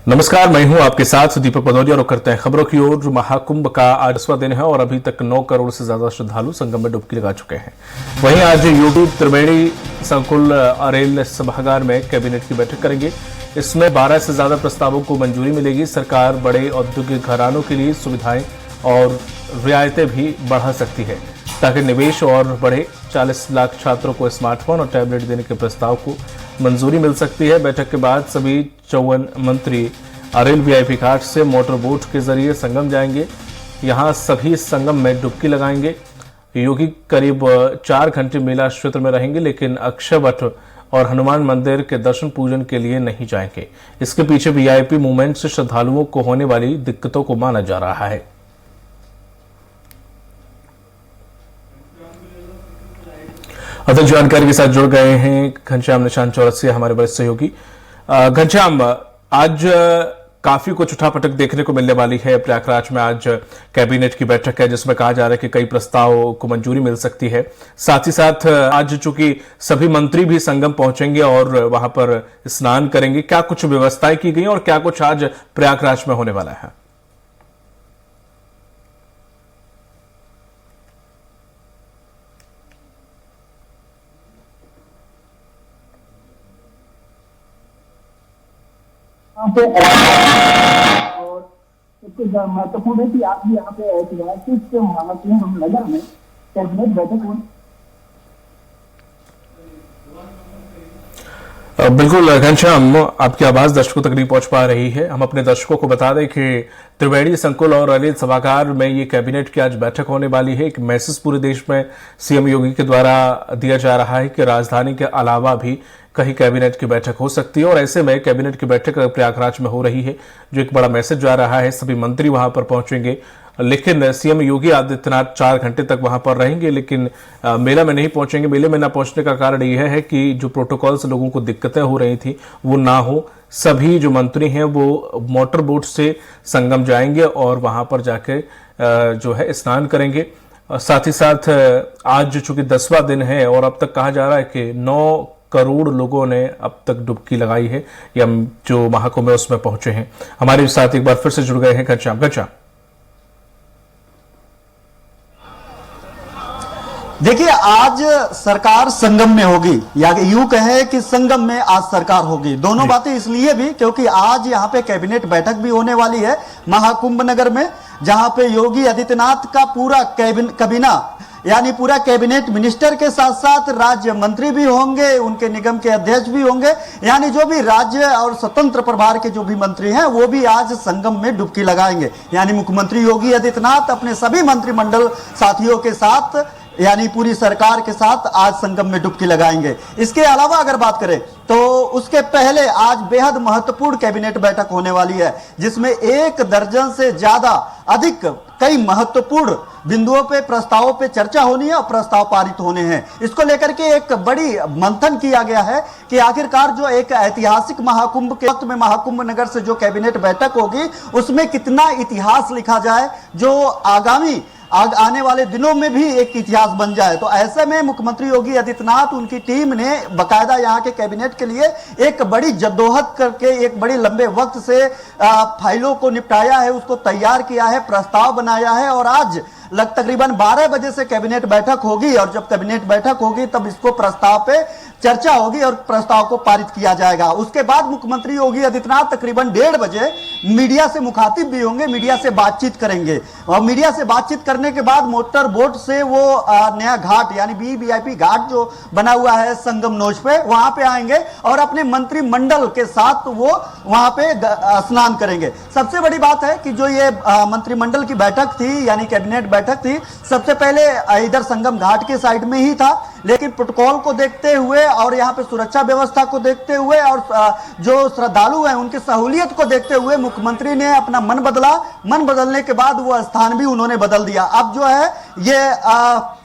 नमस्कार, मैं हूं आपके साथ दीपक पदौरिया और करते हैं खबरों की ओर। महाकुंभ का आज 10वां दिन है और अभी तक 9 करोड़ से ज्यादा श्रद्धालु संगम में डुबकी लगा चुके हैं। वहीं आज योगी त्रिवेणी संकुल अरेल सभागार में कैबिनेट की बैठक करेंगे। इसमें 12 से ज्यादा प्रस्तावों को मंजूरी मिलेगी। सरकार बड़े औद्योगिक घरानों के लिए सुविधाएं और रियायतें भी बढ़ा सकती है ताकि निवेश और बढ़े। 40 लाख छात्रों को स्मार्टफोन और टैबलेट देने के प्रस्ताव को मंजूरी मिल सकती है। बैठक के बाद सभी 54 मंत्री अरेल वीआईपी घाट से मोटर बोट के जरिए संगम जाएंगे। यहां सभी संगम में डुबकी लगाएंगे। योगी करीब 4 घंटे मेला क्षेत्र में रहेंगे, लेकिन अक्षय वट और हनुमान मंदिर के दर्शन पूजन के लिए नहीं जाएंगे। इसके पीछे वीआईपी मूवमेंट से श्रद्धालुओं को होने वाली दिक्कतों को माना जा रहा है। अधिक जानकारी के साथ जुड़ गए हैं घनश्याम निशान चौरसिया, हमारे वरिष्ठ सहयोगी। घनश्याम, आज काफी कुछ उठापटक देखने को मिलने वाली है। प्रयागराज में आज कैबिनेट की बैठक है जिसमें कहा जा रहा है कि कई प्रस्ताव को मंजूरी मिल सकती है। साथ ही साथ आज चूंकि सभी मंत्री भी संगम पहुंचेंगे और वहां पर स्नान करेंगे, क्या कुछ व्यवस्थाएं की गई और क्या कुछ आज प्रयागराज में होने वाला है? यहाँ पे और सबसे महत्वपूर्ण है कि आप यहाँ पे ऐतिहासिक महाकुंभ नगर में कैबिनेट बैठक हुई। बिल्कुल घनश्याम, आपकी आवाज दर्शकों तक नहीं पहुंच पा रही है। हम अपने दर्शकों को बता दें कि त्रिवेणी संकुल और अरेल सभागार में ये कैबिनेट की आज बैठक होने वाली है। एक मैसेज पूरे देश में सीएम योगी के द्वारा दिया जा रहा है कि राजधानी के अलावा भी कहीं कैबिनेट की बैठक हो सकती है और ऐसे में कैबिनेट की बैठक प्रयागराज में हो रही है, जो एक बड़ा मैसेज जा रहा है। सभी मंत्री वहां पर पहुंचेंगे, लेकिन सीएम योगी आदित्यनाथ 4 घंटे तक वहां पर रहेंगे, लेकिन मेला में नहीं पहुंचेंगे। मेले में न पहुंचने का कारण यह है कि जो प्रोटोकॉल से लोगों को दिक्कतें हो रही थी वो ना हो। सभी जो मंत्री हैं वो मोटर बोट से संगम जाएंगे और वहां पर जाके जो है स्नान करेंगे। साथ ही साथ आज चूंकि 10वां दिन है और अब तक कहा जा रहा है कि 9 करोड़ लोगों ने अब तक डुबकी लगाई है या जो महाकुंभ में उसमें पहुंचे हैं। हमारे साथ एक बार फिर से जुड़ गए हैं घनश्याम। देखिए, आज सरकार संगम में होगी या यूं कहें कि संगम में आज सरकार होगी। दोनों बातें इसलिए भी क्योंकि आज यहाँ पे कैबिनेट बैठक भी होने वाली है महाकुंभ नगर में, जहां पे योगी आदित्यनाथ का पूरा कैबिना यानी पूरा कैबिनेट मिनिस्टर के साथ साथ राज्य मंत्री भी होंगे, उनके निगम के अध्यक्ष भी होंगे, यानी जो भी राज्य और स्वतंत्र प्रभार के जो भी मंत्री हैं वो भी आज संगम में डुबकी लगाएंगे। यानी मुख्यमंत्री योगी आदित्यनाथ अपने सभी मंत्रिमंडल साथियों के साथ यानी पूरी सरकार के साथ आज संगम में डुबकी लगाएंगे। इसके अलावा अगर बात करें तो उसके पहले आज बेहद महत्वपूर्ण कैबिनेट बैठक होने वाली है, जिसमें 1 दर्जन से ज्यादा अधिक कई महत्वपूर्ण बिंदुओं पे प्रस्तावों पे चर्चा होनी है और प्रस्ताव पारित होने हैं। इसको लेकर के एक बड़ी मंथन किया गया है कि आखिरकार जो एक ऐतिहासिक महाकुंभ के वक्त में महाकुंभ नगर से जो कैबिनेट बैठक होगी उसमें कितना इतिहास लिखा जाए, जो आगामी आने वाले दिनों में भी एक इतिहास बन जाए। तो ऐसे में मुख्यमंत्री योगी आदित्यनाथ उनकी टीम ने बकायदा यहाँ के कैबिनेट के लिए एक बड़ी जद्दोजहद करके एक बड़ी लंबे वक्त से फाइलों को निपटाया है, उसको तैयार किया है, प्रस्ताव बनाया है और आज तकरीबन 12 बजे से कैबिनेट बैठक होगी और जब कैबिनेट बैठक होगी तब इसको प्रस्ताव पे चर्चा होगी और प्रस्ताव को पारित किया जाएगा। उसके बाद मुख्यमंत्री योगी आदित्यनाथ तकरीबन 1:30 बजे मीडिया से मुखातिब भी होंगे, मीडिया से बातचीत करेंगे और मीडिया से बातचीत करने के बाद मोटर बोट से वो नया घाट यानी वीआईपी घाट जो बना हुआ है संगम नोच पे, वहां पे आएंगे और अपने मंत्रिमंडल के साथ वो वहां पे स्नान करेंगे। सबसे बड़ी बात है कि जो ये मंत्रिमंडल की बैठक थी यानी कैबिनेट बैठक थी, सबसे पहले इधर संगम घाट के साइड में ही था, लेकिन प्रोटोकॉल को देखते हुए और यहाँ पे सुरक्षा व्यवस्था को देखते हुए और जो श्रद्धालु हैं उनकी सहूलियत को देखते हुए मुख्यमंत्री ने अपना मन बदला। मन बदलने के बाद वो स्थान भी उन्होंने बदल दिया। अब जो है ये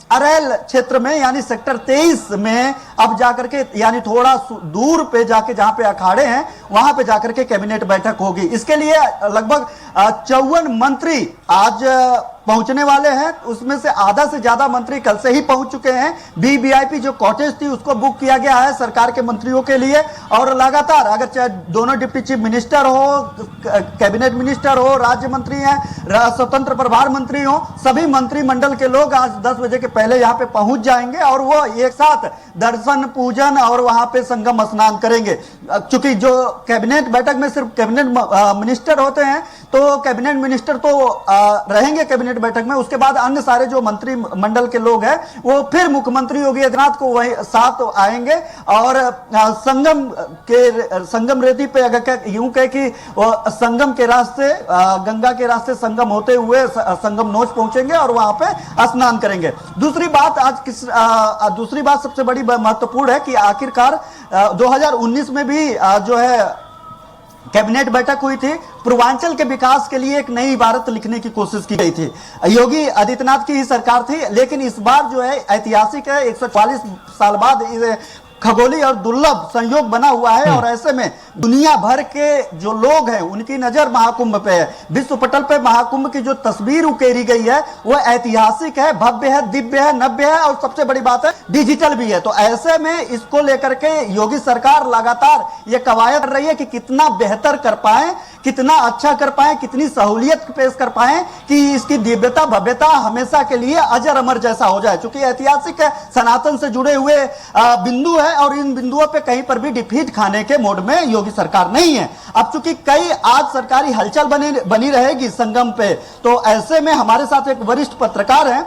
अरेल क्षेत्र में यानी सेक्टर 23 में अब जाकर के यानी थोड़ा दूर पे जाके जहां पे अखाड़े हैं वहां पे जाकर के कैबिनेट बैठक होगी। इसके लिए लगभग 54 मंत्री आज पहुंचने वाले हैं। उसमें से आधा से ज्यादा मंत्री कल से ही पहुंच चुके हैं। वीवीआईपी जो कॉटेज थी उसको बुक किया गया है सरकार के मंत्रियों के लिए, और लगातार अगर चाहे दोनों डिप्टी चीफ मिनिस्टर हो, कैबिनेट मिनिस्टर हो, राज्य मंत्री हैं, स्वतंत्र प्रभार मंत्री हो, सभी मंत्रिमंडल के लोग आज 10 बजे के पहले यहां पे पहुंच जाएंगे और वो एक साथ दर्शन पूजन और वहां पे संगम स्नान करेंगे। चूंकि जो कैबिनेट बैठक में सिर्फ कैबिनेट मिनिस्टर होते हैं तो कैबिनेट मिनिस्टर तो रहेंगे कैबिनेट बैठक में, उसके बाद अन्य सारे जो मंत्रिमंडल के लोग हैं वो फिर मुख्यमंत्री योगी आदित्यनाथ को वही साथ आएंगे और संगम रेती पे अगर यूं कहे कि संगम के रास्ते, गंगा के रास्ते संगम होते हुए संगम नोच पहुंचेंगे और वहां पे स्नान करेंगे। दूसरी बात सबसे बड़ी महत्वपूर्ण है कि आखिरकार 2019 में भी जो है कैबिनेट बैठक हुई थी, पूर्वांचल के विकास के लिए एक नई इबारत लिखने की कोशिश की गई थी। योगी आदित्यनाथ की ही सरकार थी, लेकिन इस बार जो है ऐतिहासिक है, 144 साल बाद खगोलीय और दुर्लभ संयोग बना हुआ है और ऐसे में दुनिया भर के जो लोग हैं उनकी नजर महाकुंभ पे है। विश्व पटल पे महाकुंभ की जो तस्वीर उकेरी गई है वो ऐतिहासिक है, भव्य है, दिव्य है, नव्य है और सबसे बड़ी बात है डिजिटल भी है। तो ऐसे में इसको लेकर के योगी सरकार लगातार ये कवायद कर रही है कि कितना बेहतर कर पाए, कितना अच्छा कर पाए, कितनी सहूलियत पेश कर पाए कि इसकी दिव्यता भव्यता हमेशा के लिए अजर अमर जैसा हो जाए। चूंकि ऐतिहासिक है, सनातन से जुड़े हुए बिंदु है और इन बिंदुओं पे कहीं पर भी डिफीट खाने के मोड में योगी सरकार नहीं है। अब चूंकि कई आज सरकारी हलचल बनी रहेगी संगम पे, तो ऐसे में हमारे साथ एक वरिष्ठ पत्रकार हैं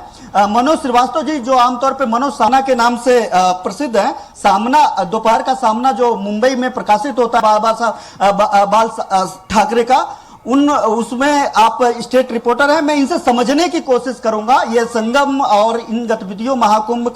मनोज श्रीवास्तव जी, जो आमतौर पे मनोज सामना के नाम से प्रसिद्ध है। सामना, दोपहर का सामना जो मुंबई में प्रकाशित होता है बाल ठाकरे का, उसमें आप स्टेट रिपोर्टर हैं। मैं इनसे समझने की कोशिश करूंगा ये संगम और इन गतिविधियों महाकुंभ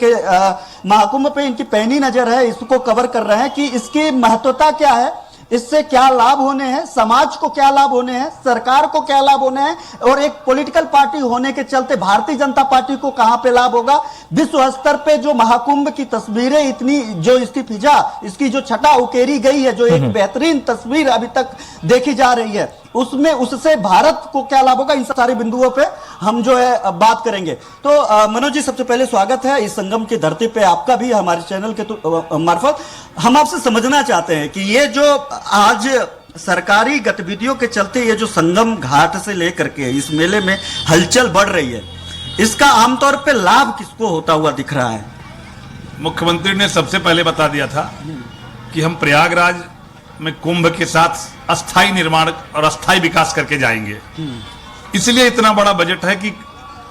पे इनकी पैनी नजर है, इसको कवर कर रहे हैं कि इसकी महत्वता क्या है, इससे क्या लाभ होने हैं, समाज को क्या लाभ होने हैं, सरकार को क्या लाभ होने हैं और एक पॉलिटिकल पार्टी होने के चलते भारतीय जनता पार्टी को कहां पे लाभ होगा। विश्व स्तर पे जो महाकुंभ की तस्वीरें इतनी जो इसकी फिजा, इसकी जो छटा उकेरी गई है, जो एक बेहतरीन तस्वीर अभी तक देखी जा रही है, उसमें उससे भारत को क्या लाभ होगा, इन सारे बिंदुओं पे हम जो है बात करेंगे। तो मनोज जी, सबसे पहले स्वागत है इस संगम की धरती पे आपका भी हमारे चैनल के मार्फत। हम आपसे समझना चाहते हैं कि ये जो आज सरकारी गतिविधियों के चलते ये जो संगम घाट से लेकर के इस मेले में हलचल बढ़ रही है, इसका आमतौर पे लाभ किसको होता हुआ दिख रहा है? मुख्यमंत्री ने सबसे पहले बता दिया था कि हम प्रयागराज में कुंभ के साथ अस्थाई निर्माण और अस्थाई विकास करके जाएंगे। इसलिए इतना बड़ा बजट है कि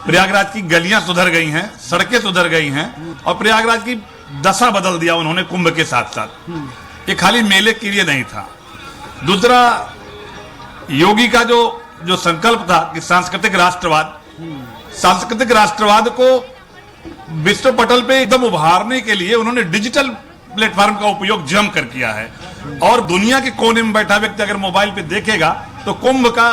प्रयागराज की गलियां सुधर गई हैं, सड़कें सुधर गई हैं और प्रयागराज की दशा बदल दिया उन्होंने कुंभ के साथ साथ। ये खाली मेले के लिए नहीं था। दूसरा, योगी का जो संकल्प था कि सांस्कृतिक राष्ट्रवाद को विश्व पटल पे एकदम उभारने के लिए उन्होंने डिजिटल प्लेटफॉर्म का उपयोग जम कर किया है और दुनिया के कोने में बैठा व्यक्ति अगर मोबाइल पे देखेगा तो कुंभ का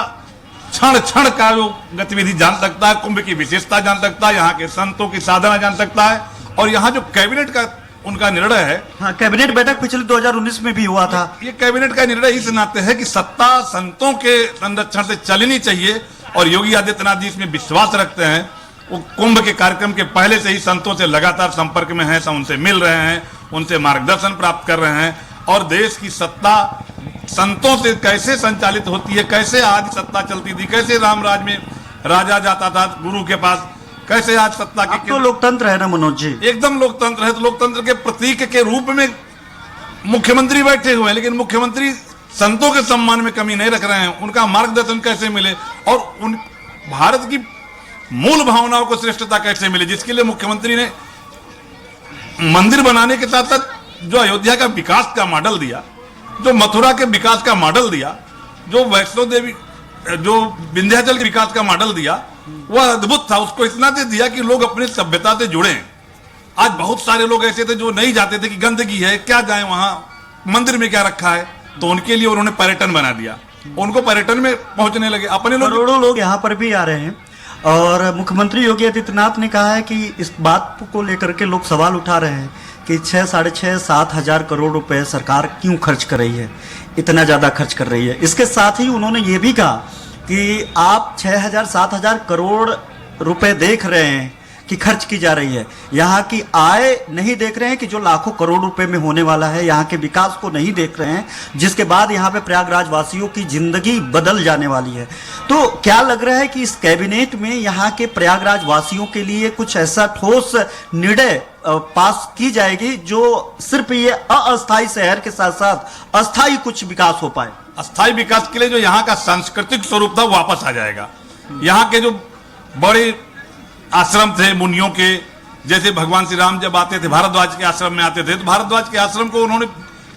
क्षण क्षण का जो गतिविधि जान सकता है, कुंभ की विशेषता जान सकता है, यहाँ के संतों की साधना जान सकता है। और यहाँ जो कैबिनेट का उनका निर्णय है, हाँ, कैबिनेट बैठक पिछले 2019 में भी हुआ था। ये कैबिनेट का निर्णय इस नाते है कि सत्ता संतों के संरक्षण से चलनी चाहिए और योगी आदित्यनाथ जी इसमें विश्वास रखते हैं। वो कुंभ के कार्यक्रम के पहले से ही संतों से लगातार संपर्क में हैं, उनसे मिल रहे हैं, उनसे मार्गदर्शन प्राप्त कर रहे हैं और देश की सत्ता संतों से कैसे संचालित होती है, कैसे आज सत्ता चलती थी, कैसे रामराज में राजा जाता था गुरु के पास, कैसे आज सत्ता के तो लोकतंत्र है ना मनोज जी, एकदम लोकतंत्र है। तो लोकतंत्र के प्रतीक के रूप में मुख्यमंत्री बैठे हुए हैं, लेकिन मुख्यमंत्री संतों के सम्मान में कमी नहीं रख रहे हैं। उनका मार्गदर्शन कैसे मिले और उन भारत की मूल भावनाओं को श्रेष्ठता कैसे मिले, जिसके लिए मुख्यमंत्री ने मंदिर बनाने के साथ साथ जो अयोध्या का विकास का मॉडल दिया, जो मथुरा के विकास का मॉडल दिया, जो वैष्णो देवी जो विंध्याचल के विकास का मॉडल दिया, वह अद्भुत था। उसको इतना दे दिया कि लोग अपनी सभ्यता से जुड़े। आज बहुत सारे लोग ऐसे थे जो नहीं जाते थे कि गंदगी है, क्या जाए वहां, मंदिर में क्या रखा है, तो उनके लिए उन्होंने पर्यटन बना दिया, उनको पर्यटन में पहुंचने लगे। अपने लोग, करोड़ों लोग यहाँ पर भी आ रहे हैं और मुख्यमंत्री योगी आदित्यनाथ ने कहा है कि इस बात को लेकर के लोग सवाल उठा रहे हैं कि 6-7.5 हजार करोड़ रुपए सरकार क्यों खर्च कर रही है, इतना ज्यादा खर्च कर रही है। इसके साथ ही उन्होंने ये भी कहा कि आप 6,000-7,000 करोड़ रुपए देख रहे हैं कि खर्च की जा रही है, यहाँ की आय नहीं देख रहे हैं कि जो लाखों करोड़ रुपए में होने वाला है, यहाँ के विकास को नहीं देख रहे हैं, जिसके बाद यहाँ पे प्रयागराज वासियों की जिंदगी बदल जाने वाली है। तो क्या लग रहा है कि इस कैबिनेट में यहाँ के प्रयागराज वासियों के लिए कुछ ऐसा ठोस निर्णय पास की जाएगी जो सिर्फ ये अस्थायी शहर के साथ साथ अस्थायी कुछ विकास हो पाए? अस्थायी विकास के लिए जो यहाँ का सांस्कृतिक स्वरूप था वापस आ जाएगा। यहाँ के जो बड़े आश्रम थे मुनियों के, जैसे भगवान श्री राम जब आते थे भारद्वाज के आश्रम में आते थे, तो भारद्वाज के आश्रम को उन्होंने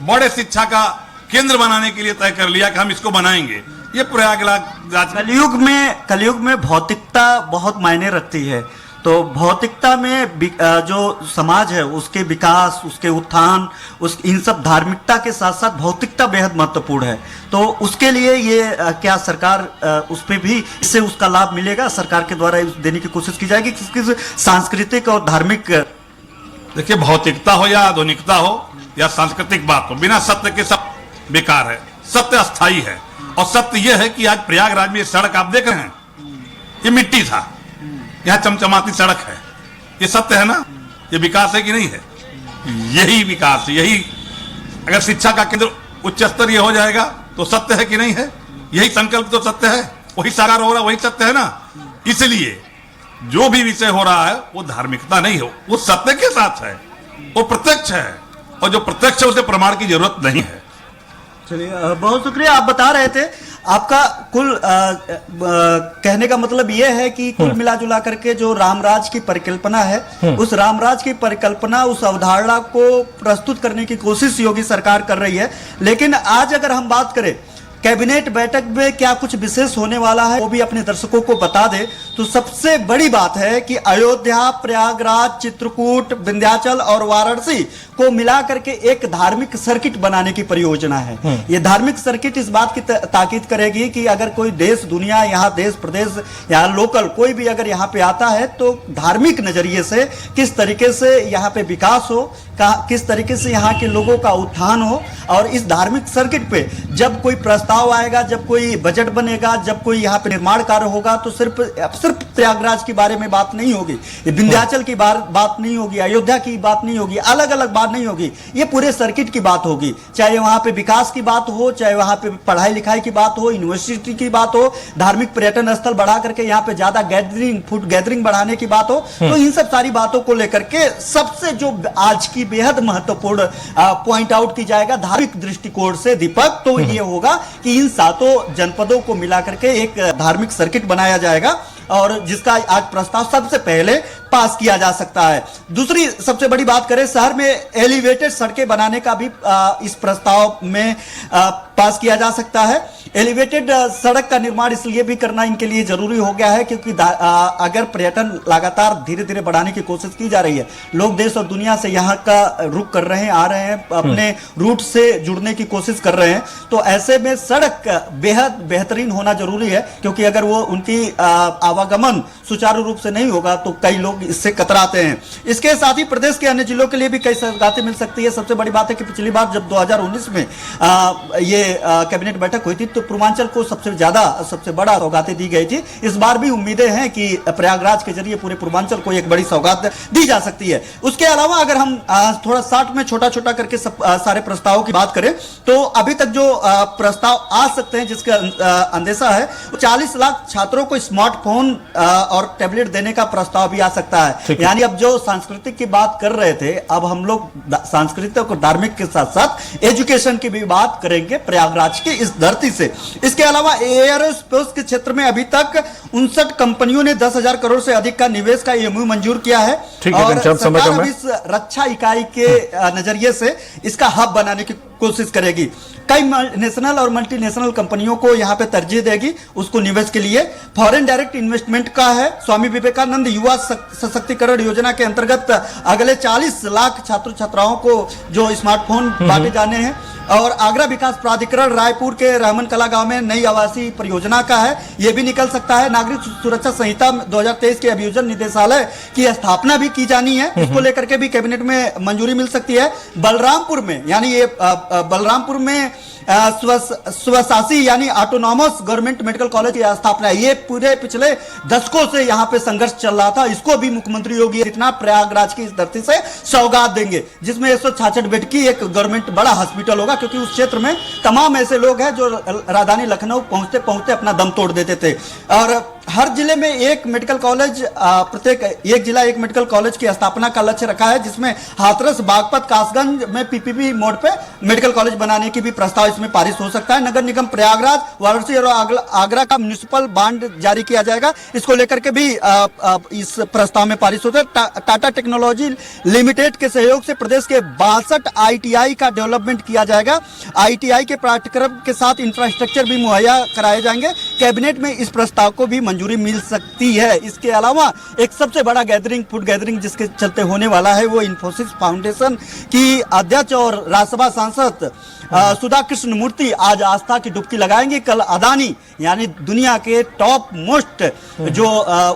बड़े शिक्षा का केंद्र बनाने के लिए तय कर लिया कि हम इसको बनाएंगे। ये प्रयागराज कलयुग में भौतिकता बहुत मायने रखती है। तो भौतिकता में जो समाज है उसके विकास, उसके उत्थान, इन सब धार्मिकता के साथ साथ भौतिकता बेहद महत्वपूर्ण है। तो उसके लिए ये क्या सरकार उस पे भी इससे उसका लाभ मिलेगा, सरकार के द्वारा देने की कोशिश की जाएगी किस सांस्कृतिक और धार्मिक? देखिए, भौतिकता हो या आधुनिकता हो या सांस्कृतिक बात हो, बिना सत्य के सब बेकार है। सत्य अस्थायी है और सत्य यह है कि आज प्रयागराज में ये सड़क आप देख रहे हैं, ये मिट्टी था, यहाँ चमचमाती सड़क है। ये सत्य है ना? ये विकास है कि नहीं है? यही विकास है। यही अगर शिक्षा का केंद्र उच्च स्तरीय हो जाएगा तो सत्य है कि नहीं है? यही संकल्प तो सत्य है, वही साकार हो रहा है, वही सत्य है ना। इसलिए जो भी विषय हो रहा है वो धार्मिकता नहीं हो, वो सत्य के साथ है, वो प्रत्यक्ष है, और जो प्रत्यक्ष है उसे प्रमाण की जरूरत नहीं है। चलिए, बहुत शुक्रिया। आप बता रहे थे, आपका कुल कहने का मतलब यह है कि कुल मिला जुला करके जो रामराज की परिकल्पना है, उस रामराज की परिकल्पना, उस अवधारणा को प्रस्तुत करने की कोशिश योगी सरकार कर रही है। लेकिन आज अगर हम बात करें कैबिनेट बैठक में क्या कुछ विशेष होने वाला है, वो भी अपने दर्शकों को बता दे, तो सबसे बड़ी बात है कि अयोध्या, प्रयागराज, चित्रकूट, विंध्याचल और वाराणसी को मिला करके एक धार्मिक सर्किट बनाने की परियोजना है। ये धार्मिक सर्किट इस बात की ताकीद करेगी कि अगर कोई देश दुनिया, यहाँ देश प्रदेश, यहाँ लोकल कोई भी अगर यहाँ पे आता है तो धार्मिक नजरिए से किस तरीके से यहाँ पे विकास हो, किस तरीके से यहाँ के लोगों का उत्थान हो। और इस धार्मिक सर्किट पे जब कोई प्रस्ताव आएगा, जब कोई बजट बनेगा, जब कोई यहाँ पे निर्माण कार्य होगा, तो सिर्फ प्रयागराज के बारे में बात नहीं होगी, ये विंध्याचल की बात नहीं होगी, अयोध्या की बात नहीं होगी, अलग अलग बात नहीं होगी, ये पूरे सर्किट की बात होगी। चाहे वहां पे विकास की बात हो, चाहे वहां पे पढ़ाई लिखाई की बात हो, यूनिवर्सिटी की बात हो, धार्मिक पर्यटन स्थल बढ़ा करके यहाँ पे ज्यादा फूड गैदरिंग बढ़ाने की बात हो। तो इन सब सारी बातों को लेकर के सबसे जो आज की बेहद महत्वपूर्ण पॉइंट आउट की जाएगा धार्मिक दृष्टिकोण से, दीपक, तो ये होगा कि इन सातों जनपदों को मिलाकर के एक धार्मिक सर्किट बनाया जाएगा और जिसका आज प्रस्ताव सबसे पहले पास किया जा सकता है। दूसरी सबसे बड़ी बात करें, शहर में एलिवेटेड सड़कें बनाने का भी इस प्रस्ताव में पास किया जा सकता है। एलिवेटेड सड़क का निर्माण इसलिए भी करना इनके लिए जरूरी हो गया है क्योंकि अगर पर्यटन लगातार धीरे धीरे बढ़ाने की कोशिश की जा रही है, लोग देश और दुनिया से यहाँ का रुख कर रहे हैं, आ रहे हैं, अपने रूट से जुड़ने की कोशिश कर रहे हैं, तो ऐसे में सड़क बेहद बेहतरीन होना जरूरी है क्योंकि अगर वो उनकी आवागमन सुचारू रूप से नहीं होगा तो कई लोग इससे कतराते हैं। इसके साथ ही प्रदेश के अन्य जिलों के लिए भी कई सौगातें मिल सकती है। सबसे बड़ी बात है कि पिछली बार जब 2019 में ये कैबिनेट बैठक हुई थी तो पूर्वांचल को सबसे बड़ा सौगातें दी गई थी। इस बार भी उम्मीदें हैं कि प्रयागराज के जरिए पूरे पूर्वांचल को एक बड़ी सौगात दी जा सकती है। उसके अलावा अगर हम थोड़ा शार्ट में छोटा छोटा करके सारे प्रस्तावों की बात करें तो अभी तक जो प्रस्ताव आ सकते हैं जिसका अंदेशा है 40 लाख छात्रों को स्मार्टफोन और टैबलेट देने का प्रस्ताव भी आ सकता है। यानी अब जो सांस्कृतिक की बात कर रहे थे, अब हम लोग सांस्कृतिक और धार्मिक के साथ साथ एजुकेशन की भी बात करेंगे प्रयागराज की इस धरती से। इसके अलावा एयरोस्पेस के क्षेत्र में अभी तक 59 कंपनियों ने 10,000 करोड़ से अधिक का निवेश का एमओयू मंजूर किया है और सरकार अब इस रक्षा इकाई के नजरिए से इसका हब बनाने की कोशिश करेगी। कई नेशनल और मल्टीनेशनल कंपनियों को यहां पे तरजीह देगी उसको निवेश के लिए। फॉरेन डायरेक्ट इन्वेस्टमेंट का है। स्वामी विवेकानंद युवा सशक्तिकरण योजना के अंतर्गत अगले 40 लाख छात्र छात्राओं को जो स्मार्टफोन बांटे जाने हैं। और आगरा विकास प्राधिकरण रायपुर के रहमान कला गांव में नई आवासीय परियोजना का है, यह भी निकल सकता है। नागरिक सुरक्षा संहिता 2023 के अभियोजन निदेशालय की स्थापना भी की जानी है, इसको लेकर के भी कैबिनेट में मंजूरी मिल सकती है। बलरामपुर में यानी ये बलरामपुर में स्वशासी यानी ऑटोनॉमस गवर्नमेंट मेडिकल कॉलेज की स्थापना है। ये पूरे पिछले दशकों से यहाँ पे संघर्ष चल रहा था। इसको भी मुख्यमंत्री योगी इतना प्रयागराज की इस धरती से सौगात देंगे, जिसमें 166 बेड की एक गवर्नमेंट बड़ा हॉस्पिटल होगा, क्योंकि उस क्षेत्र में तमाम ऐसे लोग हैं जो राजधानी लखनऊ पहुंचते पहुंचते अपना दम तोड़ देते थे। और हर जिले में एक मेडिकल कॉलेज, प्रत्येक एक जिला एक मेडिकल कॉलेज की स्थापना का लक्ष्य रखा है, जिसमें हाथरस, बागपत, कासगंज में पीपीपी मोड पे मेडिकल कॉलेज बनाने की भी प्रस्ताव इसमें पारित हो सकता है। नगर निगम प्रयागराज, वाराणसी और आगरा का म्युनिसिपल बांड जारी किया जाएगा। इसको लेकर के भी इस प्रस्ताव में पारित होता है। टाटा टेक्नोलॉजी लिमिटेड के सहयोग से प्रदेश के 62 ITI का डेवलपमेंट किया जाएगा। ITI के पाठ्यक्रम के साथ इंफ्रास्ट्रक्चर भी मुहैया कराए जाएंगे। कैबिनेट में इस प्रस्ताव को भी मंजूरी मिल सकती है। इसके अलावा एक सबसे बड़ा गैदरिंग, फूड गैदरिंग जिसके चलते होने वाला है, वो इंफोसिस फाउंडेशन की अध्यक्ष और राज्यसभा सांसद सुधा कृष्ण मूर्ति आज आस्था की डुबकी लगाएंगे। कल अदानी यानी दुनिया के टॉप मोस्ट जो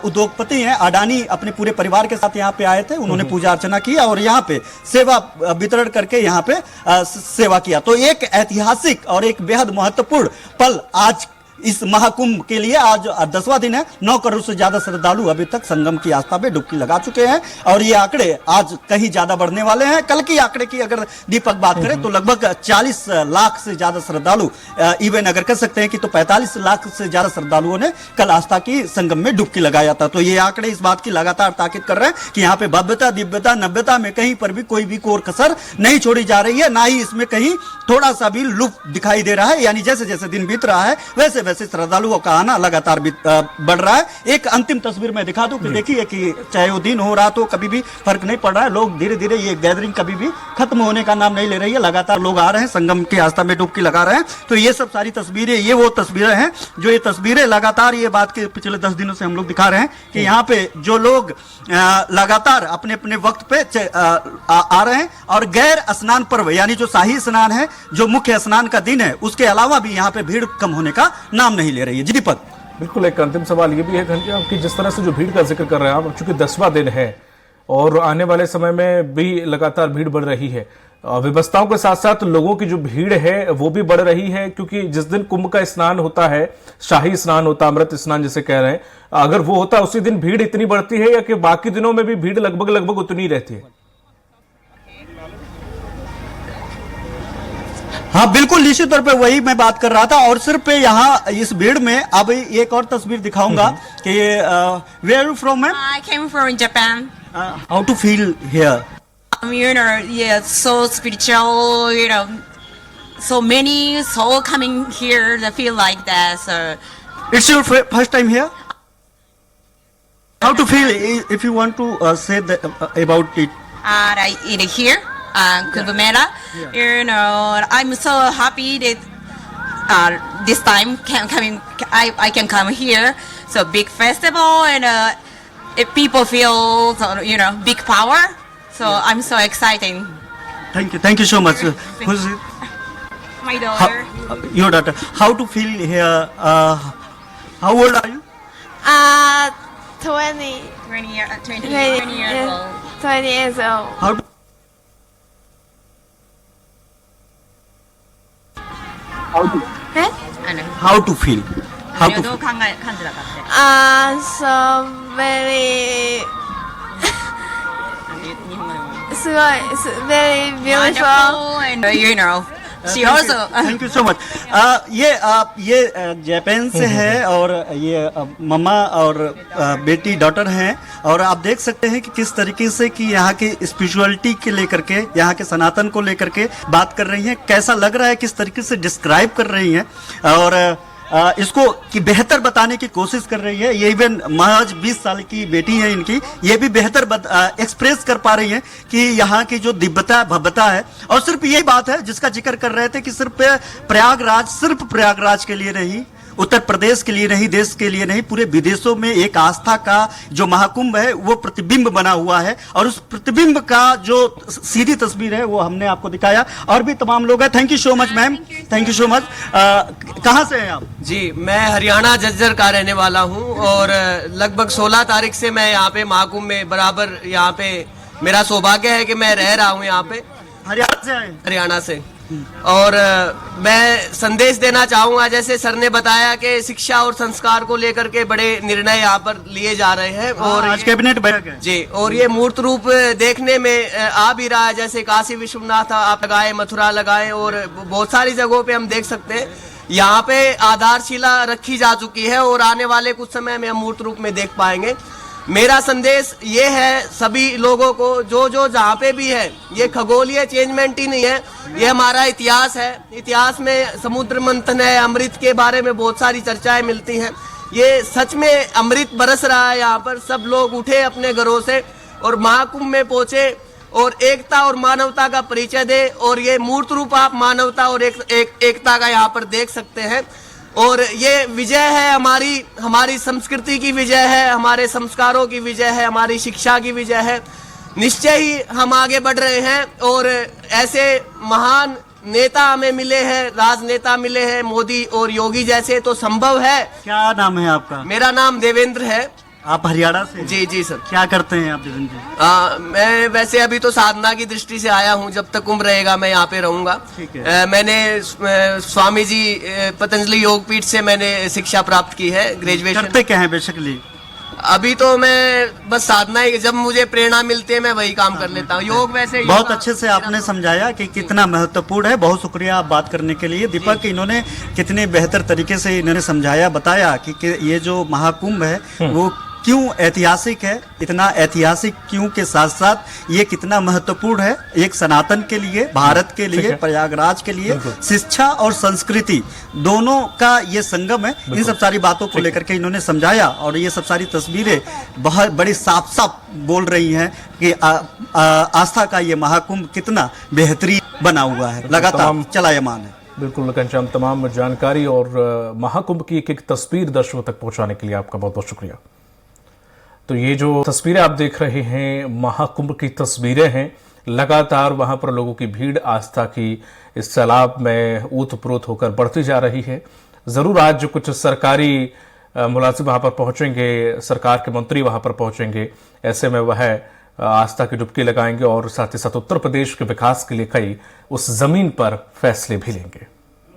उद्योगपति हैं, अडानी अपने पूरे परिवार के साथ यहाँ पे आए थे। उन्होंने पूजा अर्चना की और यहाँ पे सेवा वितरण करके यहाँ पे सेवा किया। तो एक ऐतिहासिक और एक बेहद महत्वपूर्ण पल आज इस महाकुंभ के लिए। आज 10वां दिन है। 9 करोड़ से ज्यादा श्रद्धालु अभी तक संगम की आस्था में डुबकी लगा चुके हैं और ये आंकड़े आज कहीं ज्यादा बढ़ने वाले हैं। कल की आंकड़े की अगर दीपक बात करें तो लगभग 40 लाख से ज्यादा श्रद्धालु, इवन अगर कह सकते हैं कि तो 45 लाख से ज्यादा श्रद्धालुओं ने कल आस्था की संगम में डुबकी लगाया था। तो ये आंकड़े इस बात की लगातार ताकीद कर रहे हैं कि यहाँ पे भव्यता, दिव्यता, नव्यता में कहीं पर भी कोई भी कोर कसर नहीं छोड़ी जा रही है, ना ही इसमें कहीं थोड़ा सा भी लुप्त दिखाई दे रहा है। यानी जैसे जैसे दिन बीत रहा है वैसे वैसे श्रद्धालुओं का आना लगातार बढ़ रहा है। एक अंतिम तस्वीर मैं दिखा दूं कि देखिए कि चाहे वो दिन हो रहा तो कभी भी फर्क नहीं पड़ रहा है। लोग धीरे धीरे, ये गैदरिंग कभी भी खत्म होने का नाम नहीं ले रही है। लगातार लोग आ रहे हैं, संगम की आस्था में डुबकी लगा रहे हैं। तो ये सब सारी तस्वीरें, ये वो तस्वीरें हैं जो ये तस्वीरें लगातार ये बात के पिछले 10 दिनों से हम लोग दिखा रहे हैं कि यहाँ पे जो लोग लगातार अपने अपने वक्त पे आ रहे हैं और गैर स्नान पर्व यानी जो शाही स्नान है, जो मुख्य स्नान का दिन है, उसके अलावा भी यहाँ पे भीड़ कम होने का नाम नहीं ले रही है। जी दीपक। बिल्कुल, एक अंतिम सवाल ये भी है घनश्याम कि जिस तरह से जो भीड़ का जिक्र कर रहे हैं आप, चूंकि 10वां दिन है और आने वाले समय में भी लगातार भीड़ बढ़ रही है, व्यवस्थाओं के साथ साथ लोगों की जो भीड़ है वो भी बढ़ रही है, क्योंकि जिस दिन कुंभ का स्नान होता है, शाही स्नान होता है, अमृत स्नान जिसे कह रहे हैं, अगर वो होता है उसी दिन भीड़ इतनी बढ़ती है या कि बाकी दिनों में भी भीड़ लगभग उतनी रहती है? हाँ बिल्कुल, निश्चित तौर पे वही मैं बात कर रहा था। और सिर्फ यहाँ इस भीड़ में अब एक और तस्वीर दिखाऊंगा कि where are you from ma'am? I came from Japan. How to feel here? You know, yeah, so spiritual. You know, so many soul coming here. They feel like that. So It's your first time here? How to feel if you want to say that, about it? in here, Kumbh Mela. You know, I'm so happy that this time I can come here. So big festival and if people feel, you know, big power. So I'm so excited. Thank you so much. Who's it? My daughter. Your daughter. How to feel here? How old are you? 20. 20 years old. 20 years old. How to how to feel? How to どう感じだかって。 So very 日本語でも。 very beautiful. Wonderful and you know, she also. Thank you so much. ये Japan से है और ये मम्मा और बेटी daughter हैं और आप देख सकते हैं कि किस तरीके से कि यहाँ की स्पिरिचुअलिटी के लेकर के, यहाँ के सनातन को लेकर के बात कर रही हैं। कैसा लग रहा है, किस तरीके से डिस्क्राइब कर रही हैं और इसको कि बेहतर बताने की कोशिश कर रही है। ये इवन महज 20 साल की बेटी है इनकी, ये भी बेहतर एक्सप्रेस कर पा रही है कि यहाँ की जो दिव्यता भव्यता है। और सिर्फ यही बात है जिसका जिक्र कर रहे थे कि सिर्फ प्रयागराज के लिए नहीं, उत्तर प्रदेश के लिए नहीं, देश के लिए नहीं, पूरे विदेशों में एक आस्था का जो महाकुंभ है वो प्रतिबिंब बना हुआ है और उस प्रतिबिंब का जो सीधी तस्वीर है वो हमने आपको दिखाया। और भी तमाम लोग हैं। Thank you so much ma'am, thank you so much. कहाँ से हैं आप? जी, मैं हरियाणा झज्जर का रहने वाला हूँ और लगभग 16 तारीख से मैं यहाँ पे महाकुंभ में बराबर यहाँ पे मेरा सौभाग्य है कि मैं रह रहा हूँ यहाँ पे। हरियाणा से आए? हरियाणा से। और मैं संदेश देना चाहूंगा, जैसे सर ने बताया कि शिक्षा और संस्कार को लेकर के बड़े निर्णय यहाँ पर लिए जा रहे हैं और आज कैबिनेट बैठक है जी, और ये मूर्त रूप देखने में आ भी रहा है। जैसे काशी विश्वनाथ आप लगाए, मथुरा लगाए और बहुत सारी जगहों पे हम देख सकते हैं यहाँ पे आधारशिला रखी जा चुकी है और आने वाले कुछ समय में हम मूर्त रूप में देख पाएंगे। मेरा संदेश ये है सभी लोगों को, जो जहाँ पे भी है, ये खगोलीय चेंजमेंट ही नहीं है, ये हमारा इतिहास है। इतिहास में समुद्र मंथन है, अमृत के बारे में बहुत सारी चर्चाएं मिलती हैं। ये सच में अमृत बरस रहा है यहाँ पर। सब लोग उठे अपने घरों से और महाकुंभ में पहुंचे और एकता और मानवता का परिचय दे, और ये मूर्त रूप आप मानवता और एकता का यहाँ पर देख सकते हैं। और ये विजय है हमारी संस्कृति की विजय है, हमारे संस्कारों की विजय है, हमारी शिक्षा की विजय है। निश्चय ही हम आगे बढ़ रहे हैं और ऐसे महान नेता हमें मिले हैं, राजनेता मिले हैं, मोदी और योगी जैसे, तो संभव है। क्या नाम है आपका? मेरा नाम देवेंद्र है। आप हरियाणा से? जी सर। क्या करते हैं आप देवेंद्र जी? मैं वैसे अभी तो साधना की दृष्टि से आया हूँ, जब तक कुंभ रहेगा मैं यहाँ पे रहूंगा। ठीक है। मैंने स्वामी जी पतंजलि योगपीठ से मैंने शिक्षा प्राप्त की है, ग्रेजुएशन। करते क्या है बेसिकली? अभी तो मैं बस साधना ही, जब मुझे प्रेरणा मिलती है मैं वही काम कर लेता हूँ। योग वैसे बहुत अच्छे से आपने समझाया कि कितना महत्वपूर्ण है। बहुत शुक्रिया आप बात करने के लिए दीपक। इन्होंने कितने बेहतर तरीके से इन्होंने समझाया, बताया कि ये जो महाकुंभ है वो क्यों ऐतिहासिक है, इतना ऐतिहासिक क्यों के साथ साथ ये कितना महत्वपूर्ण है एक सनातन के लिए, भारत के लिए, प्रयागराज के लिए। शिक्षा और संस्कृति दोनों का ये संगम है। इन सब सारी बातों को लेकर के इन्होंने समझाया और ये सब सारी तस्वीरें बहुत बड़ी साफ साफ बोल रही हैं कि आस्था का ये महाकुंभ कितना बेहतरीन बना हुआ है, लगातार चलायमान है। बिल्कुल घनश्याम, तमाम जानकारी और महाकुंभ की एक तस्वीर दर्शकों तक पहुंचाने के लिए आपका बहुत बहुत शुक्रिया। तो ये जो तस्वीरें आप देख रहे हैं महाकुंभ की तस्वीरें हैं। लगातार वहां पर लोगों की भीड़ आस्था की इस सैलाब में ऊत-प्रोत होकर बढ़ती जा रही है। जरूर आज कुछ सरकारी मुलाजिम वहां पर पहुंचेंगे, सरकार के मंत्री वहां पर पहुंचेंगे, ऐसे में वह आस्था की डुबकी लगाएंगे और साथ ही साथ उत्तर प्रदेश के विकास के लिए कई उस जमीन पर फैसले भी लेंगे।